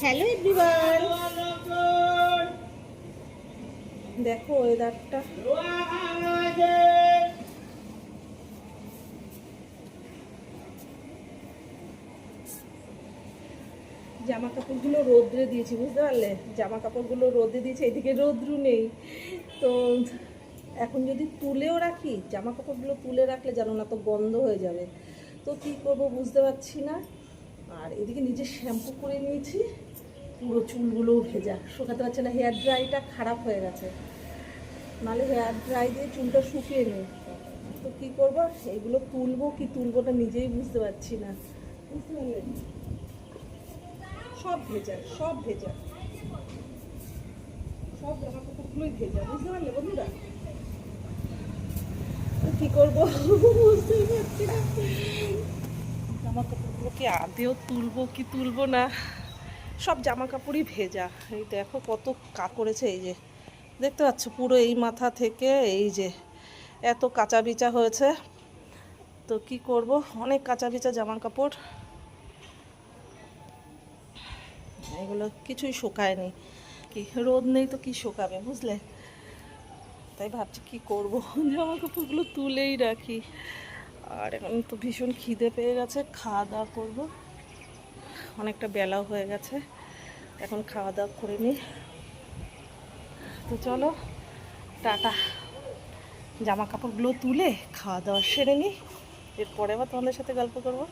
Hello everyone, দেখো ওয়েদারটা। জামা কাপড়গুলো রোদ্রে দিয়েছি, বুঝতে পারলে? জামা কাপড়গুলো রোদে দিয়েছি, এদিকে রোদ্রু নেই তো। এখন যদি তুলেও রাখি, জামা কাপড়গুলো তুলে রাখলে জানো না তো গন্ধ হয়ে যাবে। তো কী করবো বুঝতে পারছি না। আর এদিকে নিজে শ্যাম্পু করে নিয়েছি, পুরো চুলগুলোও ভেজা, শুকাতে পারছে না। হেয়ার ড্রাইটা খারাপ হয়ে গেছে, নাহলে হেয়ার ড্রাই দিয়ে চুলটা শুকিয়ে নিই। তো কী করবো, এইগুলো তুলবো কি তুলবো না নিজেই বুঝতে পারছি না, বুঝতে পারলেন? সব ভেজা, সব ভেজা, সব জামা কাপড়গুলোই ভেজা, বুঝতে পারলে বন্ধুরা? তো কী করবো বুঝতেই পারছি না। জামা কাপড়গুলো কি আদেও তুলবো কি তুলবো না, সব জামা কাপড়ই ভেজা। এই দেখো কত করেছে, এই যে দেখতে পাচ্ছ, পুরো এই মাথা থেকে এই যে এত কাঁচা বিচা হয়েছে। তো কি করব, অনেক কাঁচা বিচা জামা কাপড়, এগুলো কিছুই শুকায়নি। কি রোদ নেই তো কি শুকাবে, বুঝলে? তাই ভাবছি কি করব, জামা কাপড়গুলো তুলেই রাখি। আর এখন তো ভীষণ খিদে পেয়ে গেছে, খাওয়া দাওয়া করবো। অনেকটা বেলাও হয়ে গেছে, এখন খাওয়া দাওয়া করে নিই। তো চলো টাটা, জামা কাপড়গুলো তুলে খাওয়া দাওয়া সেরে নিই, এরপরে আবার তোমাদের সাথে গল্প করবো।